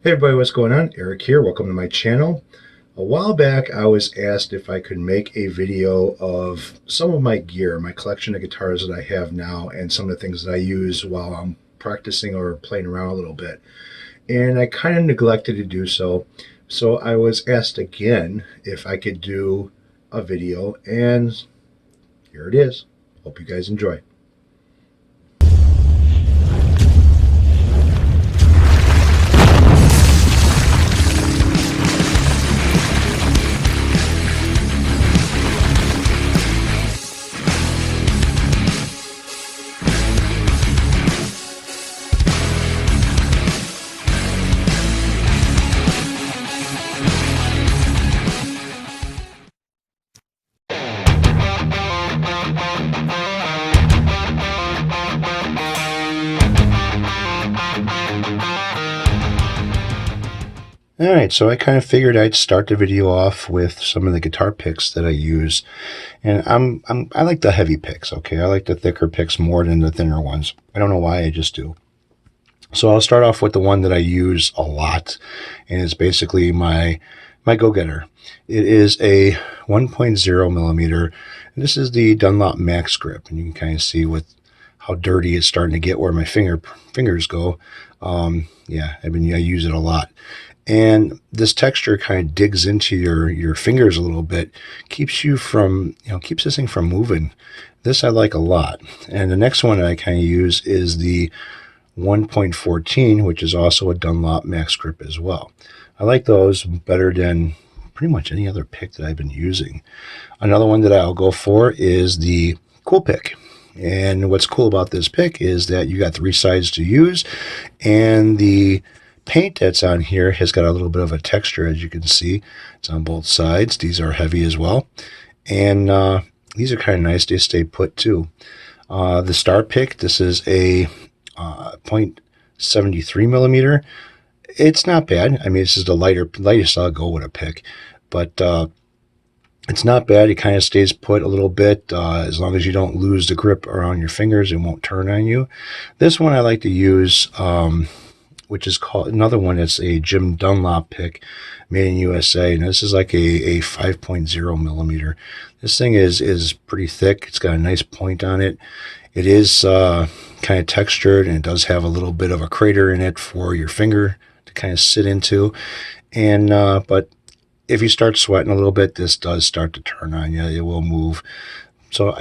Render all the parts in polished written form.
Hey everybody, what's going on? Eric here. Welcome to my channel. A while back, I was asked if I could make a video of some of my gear, my collection of guitars that I have now, and some of the things that I use while I'm practicing or playing around a little bit. And I kind of neglected to do so. So I was asked again if I could do a video, and here it is. Hope you guys enjoy. Alright, so I kind of figured I'd start the video off with some of the guitar picks that I use. And I like the heavy picks, okay? I like the thicker picks more than the thinner ones. I don't know why, I just do. So I'll start off with the one that I use a lot, and it's basically my go-getter. It is a 1.0 millimeter, and this is the Dunlop Max Grip, and you can kind of see with how dirty it's starting to get where my fingers go. Yeah, I use it a lot. And this texture kind of digs into your fingers a little bit, keeps you from, keeps this thing from moving. This I like a lot. And the next one I kind of use is the 1.14, which is also a Dunlop Max Grip as well. I like those better than pretty much any other pick that I've been using. Another one that I'll go for is the Cool Pick. And what's cool about this pick is that you got 3 sides to use, and the paint that's on here has got a little bit of a texture, as you can see. It's on both sides. These are heavy as well, and these are kind of nice. They stay put too. The Star Pick, this is a 0.73 millimeter. It's not bad. I mean, this is the lightest I'll go with a pick, but it's not bad. It kind of stays put a little bit. As long as you don't lose the grip around your fingers, it won't turn on you. This one I like to use, which is called another one. It's a Jim Dunlop pick, made in USA, and this is like a 5.0 millimeter. This thing is pretty thick. It's got a nice point on it. It is kind of textured, and it does have a little bit of a crater in it for your finger to kind of sit into. And but if you start sweating a little bit, this does start to turn on you. It will move. So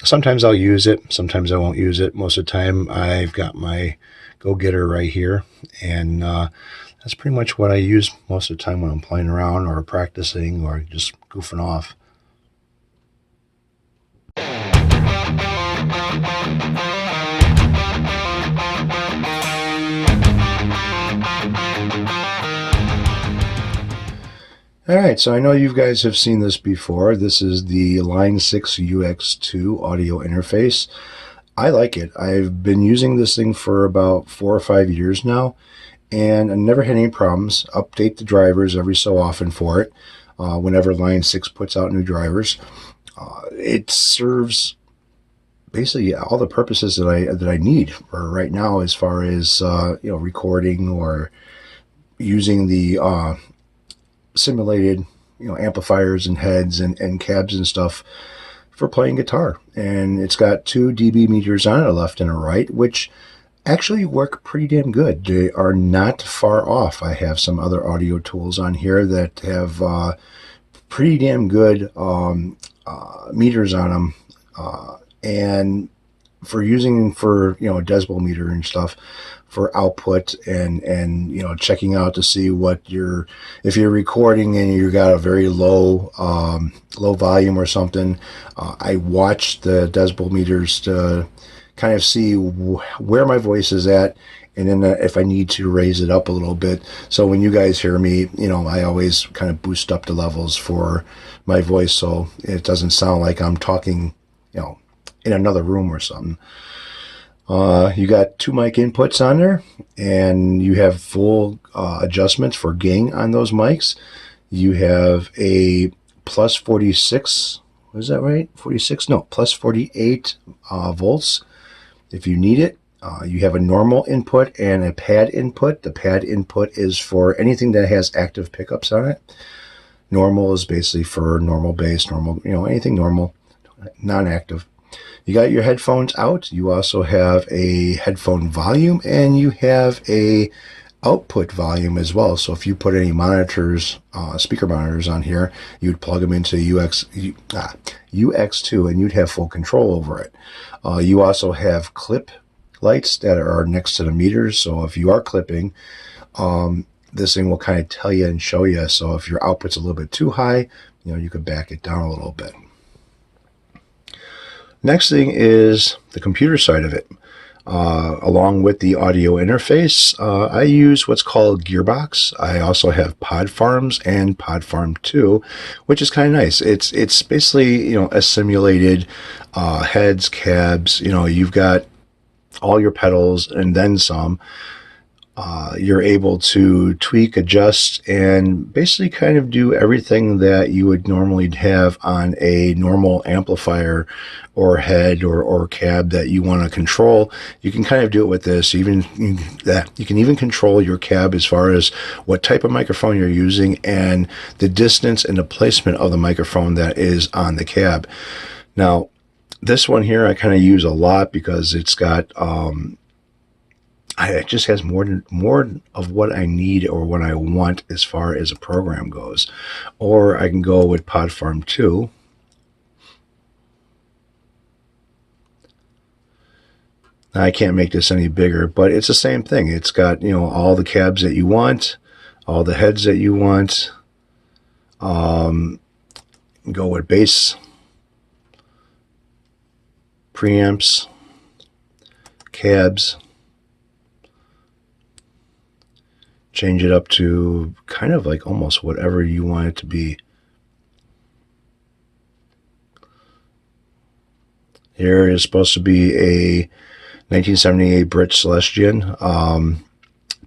sometimes I'll use it, sometimes I won't use it. Most of the time I've got my go-getter right here, and that's pretty much what I use most of the time when I'm playing around or practicing or just goofing off. Alright, so I know you guys have seen this before. This is the Line 6 UX2 audio interface. I like it. I've been using this thing for about 4 or 5 years now, and I never had any problems. Update the drivers every so often for it, whenever Line 6 puts out new drivers. It serves basically all the purposes that I need for right now, as far as recording or using the simulated amplifiers and heads and cabs and stuff for playing guitar. And it's got 2 dB meters on it, a left and a right, which actually work pretty damn good. They are not far off. I have some other audio tools on here that have pretty damn good meters on them, and for using for a decibel meter and stuff for output, and checking out to see what if you're recording and you got a very low volume or something. I watch the decibel meters to kind of see where my voice is at, and then if I need to raise it up a little bit. So when you guys hear me, I always kind of boost up the levels for my voice, so it doesn't sound like I'm talking in another room or something. You got 2 mic inputs on there, and you have full adjustments for gain on those mics. You have a plus 46, was that right? 46? No, plus 48 volts if you need it. You have a normal input and a pad input. The pad input is for anything that has active pickups on it. Normal is basically for normal bass, normal, anything normal, non-active. You got your headphones out. You also have a headphone volume, and you have a output volume as well. So if you put any monitors, speaker monitors on here, you'd plug them into UX2 and you'd have full control over it. You also have clip lights that are next to the meters. So if you are clipping, this thing will kind of tell you and show you. So if your output's a little bit too high, you could back it down a little bit. Next thing is the computer side of it. Along with the audio interface, I use what's called Gearbox. I also have Pod Farms and Pod Farm 2, which is kind of nice. It's basically a simulated heads, cabs. You've got all your pedals and then some. You're able to tweak, adjust, and basically kind of do everything that you would normally have on a normal amplifier or head or cab that you want to control. You can kind of do it with this. You can even control your cab as far as what type of microphone you're using and the distance and the placement of the microphone that is on the cab. Now, this one here I kind of use a lot because it's got it just has more of what I need or what I want as far as a program goes. Or I can go with Pod Farm 2. Now, I can't make this any bigger, but it's the same thing. It's got, all the cabs that you want, all the heads that you want. Go with bass, preamps, cabs. Change it up to kind of like almost whatever you want it to be. Here is supposed to be a 1978 Brit Celestion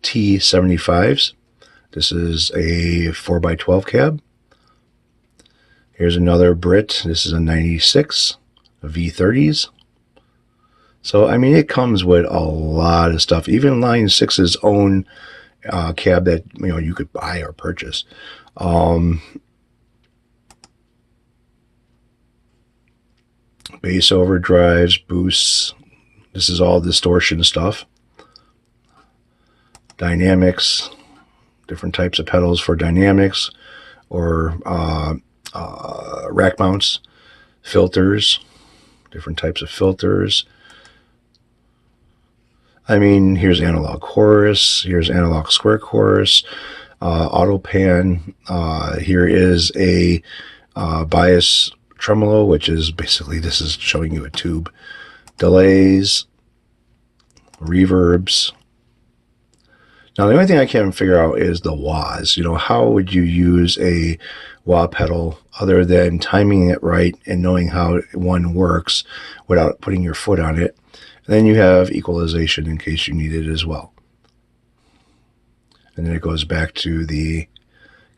T75s. This is a 4x12 cab. Here's another Brit. This is a 96 V30s. So, it comes with a lot of stuff. Even Line 6's own cab that you could buy or purchase. Bass overdrives, boosts. This is all distortion stuff. Dynamics, different types of pedals for dynamics or rack mounts. Filters, different types of filters. Here's analog chorus, here's analog square chorus, auto pan. Here is a bias tremolo, which is basically, this is showing you a tube. Delays, reverbs. Now, the only thing I can't figure out is the wahs. How would you use a wah pedal other than timing it right and knowing how one works without putting your foot on it? And then you have equalization in case you need it as well. And then it goes back to the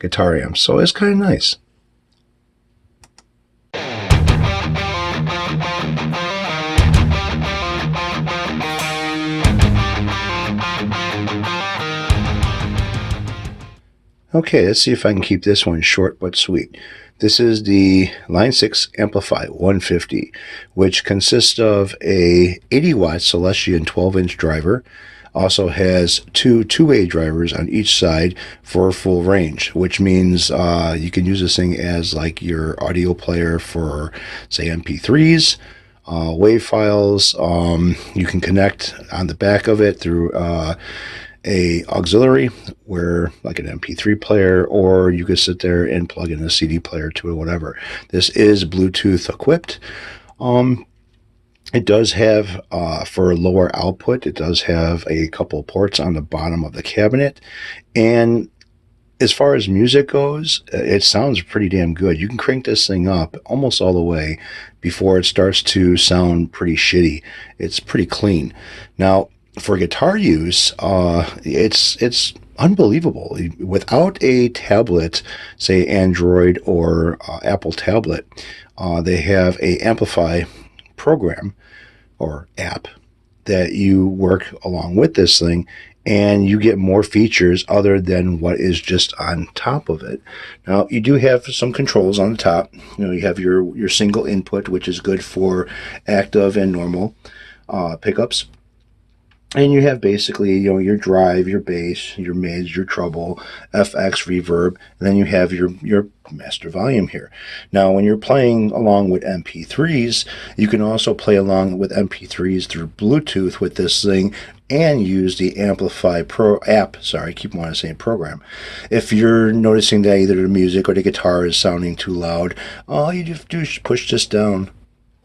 guitar amps. So it's kind of nice. Okay, let's see if I can keep this one short but sweet. This is the Line 6 Amplify 150, which consists of a 80-watt Celestion 12-inch driver. Also has two two-way drivers on each side for full range, which means you can use this thing as like your audio player for, say, MP3s, WAV files. You can connect on the back of it through a auxiliary, where like an MP3 player, or you could sit there and plug in a CD player to it, whatever. This is Bluetooth equipped. It does have, for lower output, it does have a couple ports on the bottom of the cabinet. And as far as music goes, it sounds pretty damn good. You can crank this thing up almost all the way before it starts to sound pretty shitty. It's pretty clean. Now, for guitar use, it's unbelievable. Without a tablet, say Android or Apple tablet, they have a Amplify program or app that you work along with this thing, and you get more features other than what is just on top of it. Now, you do have some controls on the top. You have your single input, which is good for active and normal pickups. And you have basically, your drive, your bass, your mids, your treble, FX, reverb, and then you have your master volume here. Now, when you're playing along with MP3s, you can also play along with MP3s through Bluetooth with this thing and use the Amplify Pro app. Sorry, I keep wanting to say program. If you're noticing that either the music or the guitar is sounding too loud, all you have to do is push this down,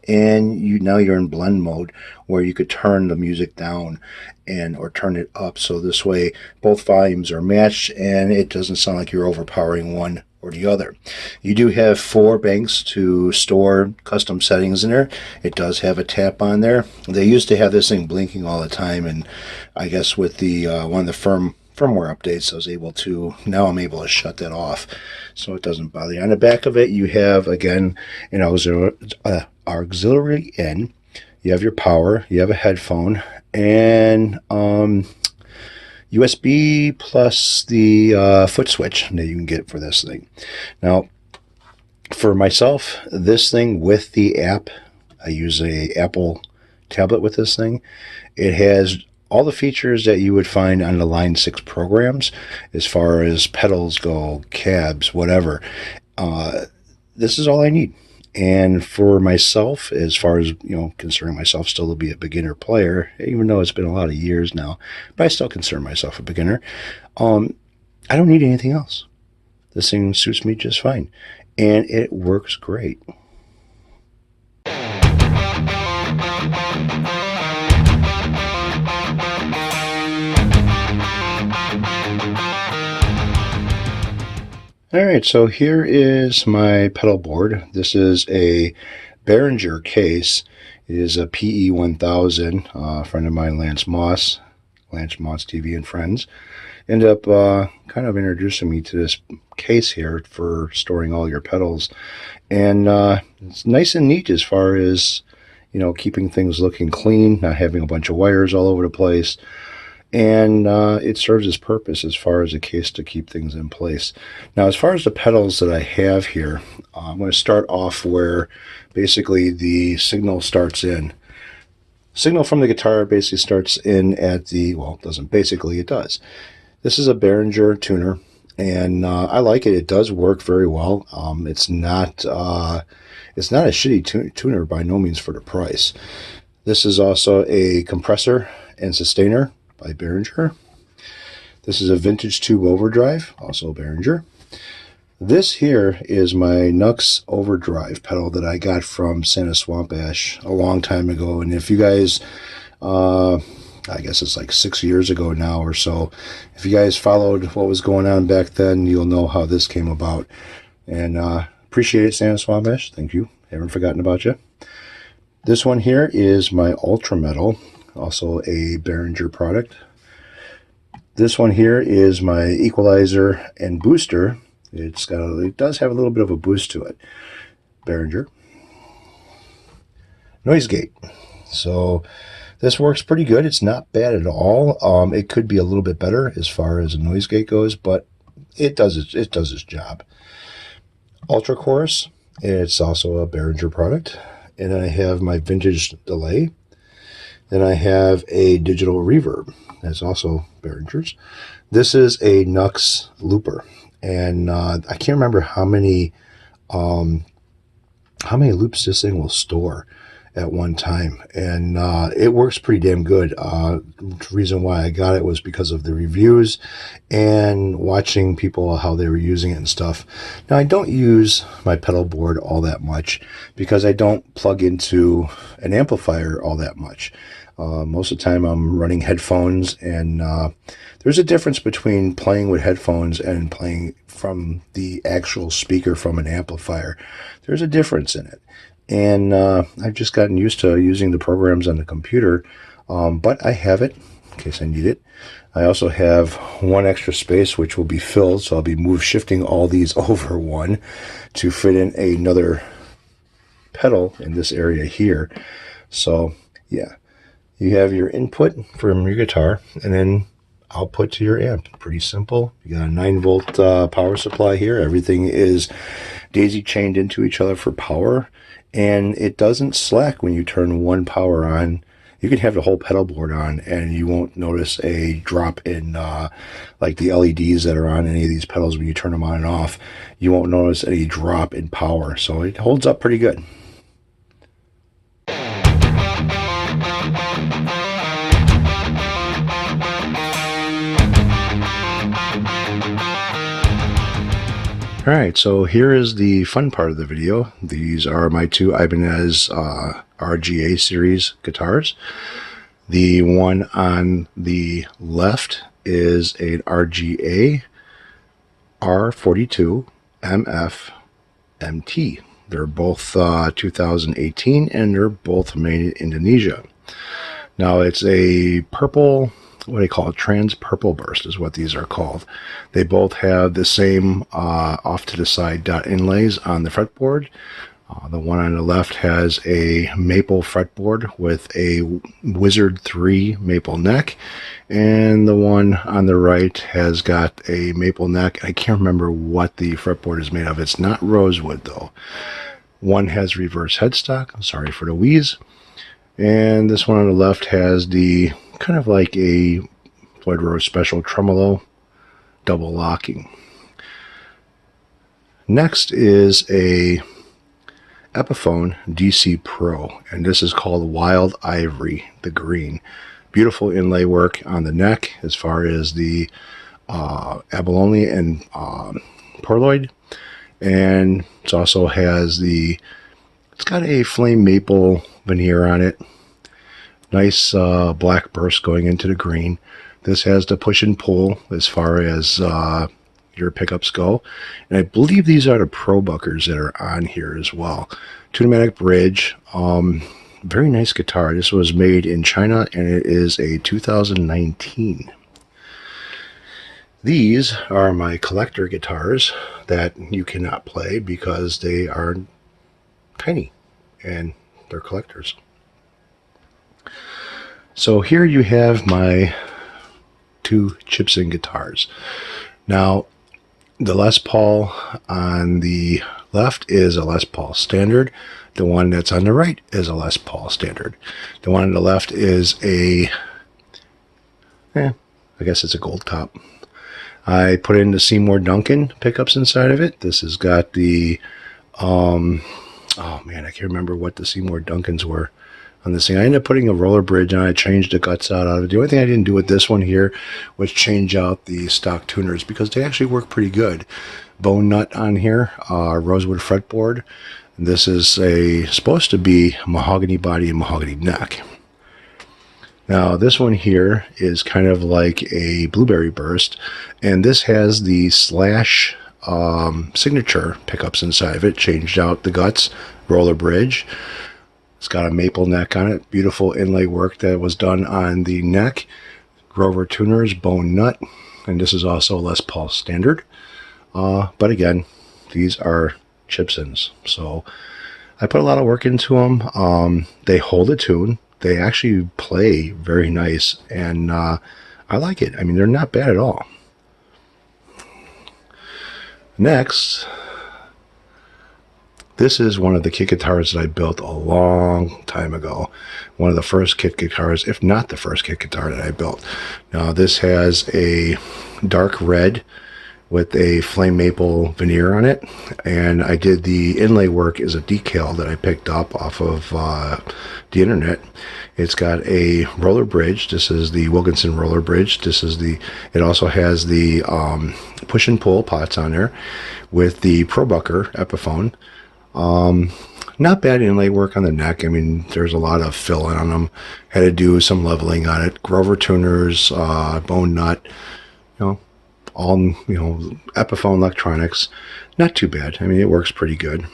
and now you're in blend mode where you could turn the music down or turn it up, so this way both volumes are matched and it doesn't sound like you're overpowering one or the other. You do have 4 banks to store custom settings in there. It does have a tap on there. They used to have this thing blinking all the time, and I guess with the one of the firmware updates, now I'm able to shut that off so it doesn't bother you. On the back of it, you have, again, auxiliary in. You have your power, you have a headphone, and USB plus the foot switch that you can get for this thing. Now, for myself, this thing with the app, I use a Apple tablet with this thing. It has all the features that you would find on the Line 6 programs as far as pedals go, cabs, whatever. This is all I need. And for myself, as far as, considering myself still to be a beginner player, even though it's been a lot of years now, but I still consider myself a beginner, I don't need anything else. This thing suits me just fine. And it works great. All right, so here is my pedal board. This is a Behringer case. It is a PE1000. A friend of mine, Lance Moss TV and Friends, ended up kind of introducing me to this case here for storing all your pedals. And it's nice and neat as far as, keeping things looking clean, not having a bunch of wires all over the place. And it serves its purpose as far as a case to keep things in place. Now, as far as the pedals that I have here, I'm going to start off where basically the signal starts in. Signal from the guitar basically starts in at the, well, it doesn't basically, it does. This is a Behringer tuner, and I like it. It does work very well. It's not a shitty tuner by no means for the price. This is also a compressor and sustainer by Behringer. This is a vintage tube overdrive, also Behringer. This here is my Nux overdrive pedal that I got from Santa Swamp Ash a long time ago. And if you guys, I guess it's like 6 years ago now or so, if you guys followed what was going on back then, you'll know how this came about. And appreciate it, Santa Swamp Ash. Thank you. Haven't forgotten about you. This one here is my Ultra Metal, also a Behringer product. This one here is my equalizer and booster. It does have a little bit of a boost to it. Behringer. Noise gate. So this works pretty good. It's not bad at all. It could be a little bit better as far as a noise gate goes, but it does its job. Ultra Chorus. It's also a Behringer product. And then I have my vintage delay. Then I have a digital reverb. That's also Behringer's. This is a Nux looper, and I can't remember how many loops this thing will store at one time, and it works pretty damn good. The reason why I got it was because of the reviews and watching people how they were using it and stuff. Now, I don't use my pedal board all that much because I don't plug into an amplifier all that much. Most of the time I'm running headphones, and there's a difference between playing with headphones and playing from the actual speaker from an amplifier. There's a difference in it. And I've just gotten used to using the programs on the computer, but I have it in case I need it. I also have one extra space which will be filled, so I'll be shifting all these over one to fit in another pedal in this area here. So yeah, You have your input from your guitar and then output to your amp. Pretty simple. You got a 9-volt power supply here. Everything is daisy chained into each other for power, and it doesn't slack when you turn one power on. You can have the whole pedal board on and you won't notice a drop in like the LEDs that are on any of these pedals when you turn them on and off. You won't notice any drop in power, so it holds up pretty good. Alright, so here is the fun part of the video. These are my two Ibanez RGA series guitars. The one on the left is an RGA R42 MF MT. They're both 2018 and they're both made in Indonesia. Now it's a purple, what do you call it? Trans purple burst is what these are called. They both have the same off to the side dot inlays on the fretboard. The one on the left has a maple fretboard with a Wizard 3 maple neck, and the one on the right has got a maple neck. I can't remember what the fretboard is made of. It's not rosewood though. One has reverse headstock. I'm sorry for the wheeze. And this one on the left has the kind of like a Floyd Rose Special tremolo double locking. Next is a Epiphone DC Pro, and this is called Wild Ivory, the green. Beautiful inlay work on the neck as far as the abalone and pearloid, and it also has it's got a flame maple veneer on it. Nice black burst going into the green. This has the push and pull as far as your pickups go, and I believe these are the Pro Buckers that are on here as well. Tunematic bridge. Very nice guitar. This was made in China and it is a 2019. These are my collector guitars that you cannot play because they are tiny and they're collectors. So here you have my two Gibson guitars. Now, the Les Paul on the left is a Les Paul Standard. The one that's on the right is a Les Paul Standard. The one on the left is I guess it's a gold top. I put in the Seymour Duncan pickups inside of it. This has got the, oh man, I can't remember what the Seymour Duncans were on this thing. I ended up putting a roller bridge on. I changed the guts out of it. The only thing I didn't do with this one here was change out the stock tuners because they actually work pretty good. Bone nut on here, rosewood fretboard. This is supposed to be mahogany body and mahogany neck. Now this one here is kind of like a blueberry burst, and this has the slash signature pickups inside of it. Changed out the guts, roller bridge. It's got a maple neck on it. Beautiful inlay work that was done on the neck. Grover tuners, bone nut, and this is also Les Paul Standard. But again, these are Gibsons, so I put a lot of work into them. They hold a tune. They actually play very nice, and I like it. I mean, they're not bad at all. Next, this is one of the kit guitars that I built a long time ago. One of the first kit guitars, if not the first kit guitar that I built. Now this has a dark red with a flame maple veneer on it, and I did the inlay work as a decal that I picked up off of the internet. It's got a roller bridge. This is the Wilkinson roller bridge. It also has the push and pull pots on there with the Pro Bucker Epiphone. Not bad inlay work on the neck. I mean, there's a lot of filling on them. Had to do some leveling on it. Grover tuners, bone nut, all, Epiphone electronics. Not too bad. I mean, it works pretty good.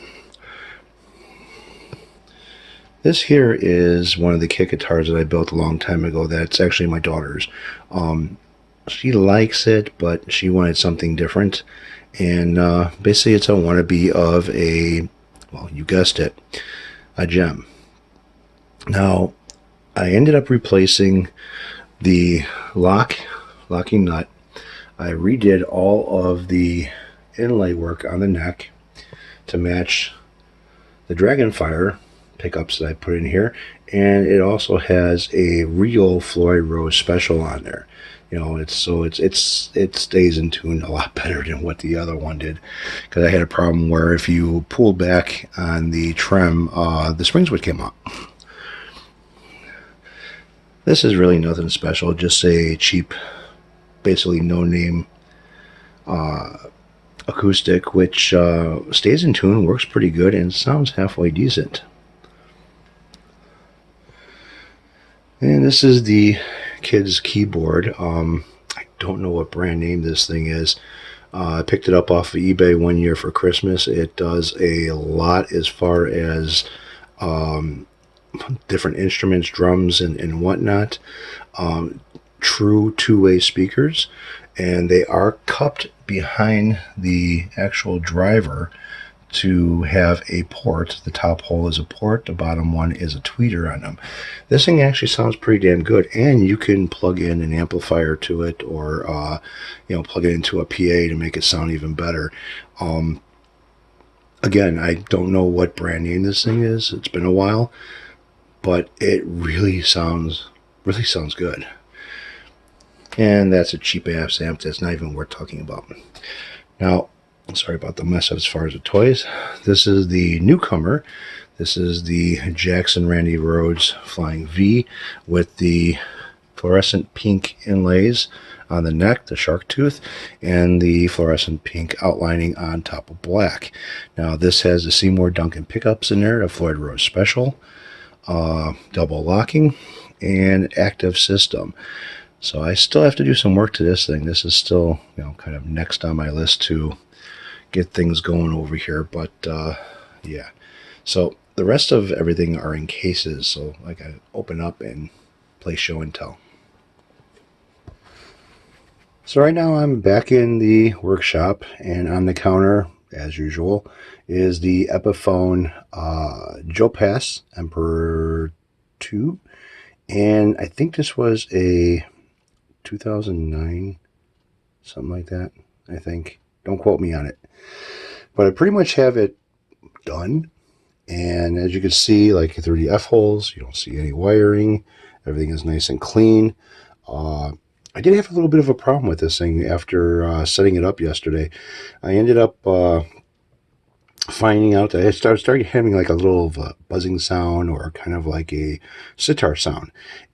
This here is one of the kit guitars that I built a long time ago. That's actually my daughter's. She likes it, but she wanted something different. And basically it's a wannabe of a, well, you guessed it, a gem. Now, I ended up replacing the locking nut. I redid all of the inlay work on the neck to match the Dragonfire pickups that I put in here, and it also has a real Floyd Rose special on there. You know, it stays in tune a lot better than what the other one did, because I had a problem where if you pulled back on the trim, the springs would come up. This is really nothing special, just a cheap, basically no-name acoustic, which stays in tune, works pretty good, and sounds halfway decent. And this is the kid's keyboard. I don't know what brand name this thing is. I picked it up off of eBay one year for Christmas. It does a lot as far as different instruments, drums, and whatnot. True two-way speakers, and they are cupped behind the actual driver to have a port. The top hole is a port, the bottom one is a tweeter on them. This thing actually sounds pretty damn good, and you can plug in an amplifier to it, or plug it into a PA to make it sound even better. Again, I don't know what brand name this thing is. It's been a while, but it really sounds good. And that's a cheap ass amp that's not even worth talking about. Now, sorry about the mess as far as the toys. This is the newcomer. This is the Jackson Randy Rhoads Flying V with the fluorescent pink inlays on the neck, the shark tooth, and the fluorescent pink outlining on top of black. Now, this has the Seymour Duncan pickups in there, a Floyd Rose special, double locking, and active system. So I still have to do some work to this thing. This is still, kind of next on my list to get things going over here. But yeah, so the rest of everything are in cases. So I got to open up and play show and tell. So right now I'm back in the workshop, and on the counter, as usual, is the Epiphone Joe Pass Emperor 2. And I think this was a 2009, something like that, I think. Don't quote me on it. But I pretty much have it done. And as you can see, like through the F-holes, you don't see any wiring. Everything is nice and clean. I did have a little bit of a problem with this thing after setting it up yesterday. I ended up finding out that I started having like a little buzzing sound, or kind of like a sitar sound.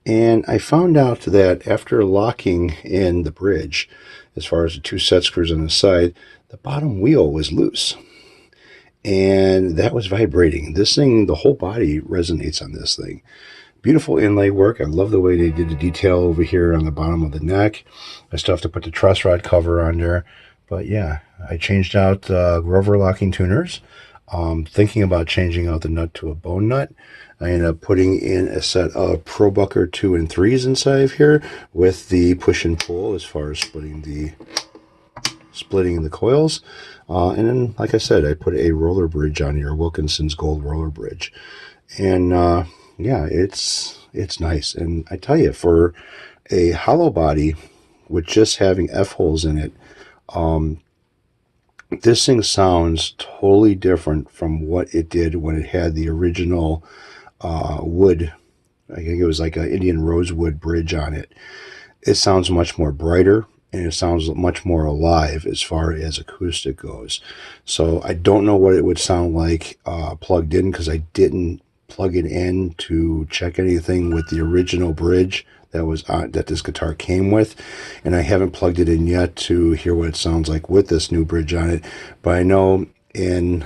And I found out that after locking in the bridge, as far as the two set screws on the side, the bottom wheel was loose. And that was vibrating. This thing, the whole body resonates on this thing. Beautiful inlay work. I love the way they did the detail over here on the bottom of the neck. I still have to put the truss rod cover on there. But yeah, I changed out Grover locking tuners. Thinking about changing out the nut to a bone nut. I ended up putting in a set of ProBucker 2 and 3s inside of here with the push and pull as far as splitting the coils. And then, like I said, I put a roller bridge on here, Wilkinson's Gold roller bridge. And yeah, it's nice. And I tell you, for a hollow body with just having F-holes in it, this thing sounds totally different from what it did when it had the original wood. I think it was like an Indian rosewood bridge on it. It sounds much more brighter, and it sounds much more alive as far as acoustic goes. So I don't know what it would sound like plugged in, because I didn't plug it in to check anything with the original bridge that this guitar came with, and I haven't plugged it in yet to hear what it sounds like with this new bridge on it. But I know in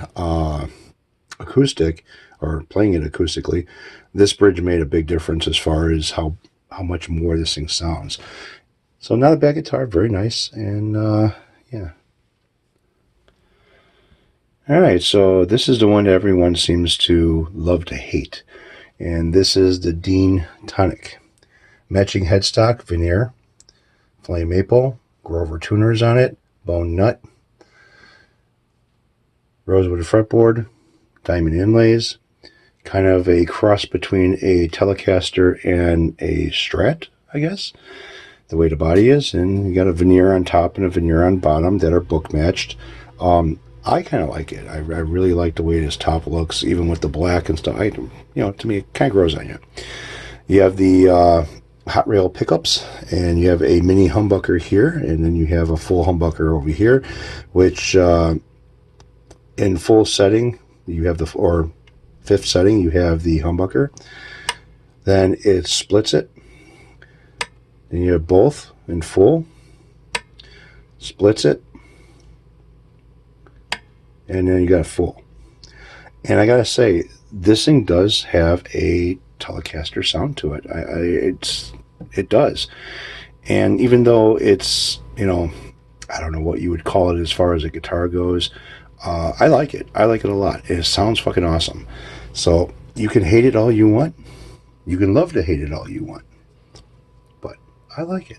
acoustic, or playing it acoustically, this bridge made a big difference as far as how much more this thing sounds. So not a bad guitar, very nice, and yeah. All right, so this is the one that everyone seems to love to hate, and this is the Dean Tonic. Matching headstock, veneer, flame maple, Grover tuners on it, bone nut, rosewood fretboard, diamond inlays, kind of a cross between a Telecaster and a Strat, I guess, the way the body is. And you got a veneer on top and a veneer on bottom that are book matched. I kind of like it. I really like the way this top looks, even with the black and stuff. To me, it kind of grows on you. You have the hot rail pickups, and you have a mini humbucker here, and then you have a full humbucker over here, which in full setting, you have or fifth setting, you have the humbucker. Then it splits it. Then you have both in full, splits it, and then you got a full. And I gotta say, this thing does have a Telecaster sound to it. It does. And even though it's, I don't know what you would call it as far as a guitar goes, I like it. I like it a lot. It sounds fucking awesome. So you can hate it all you want. You can love to hate it all you want. But I like it.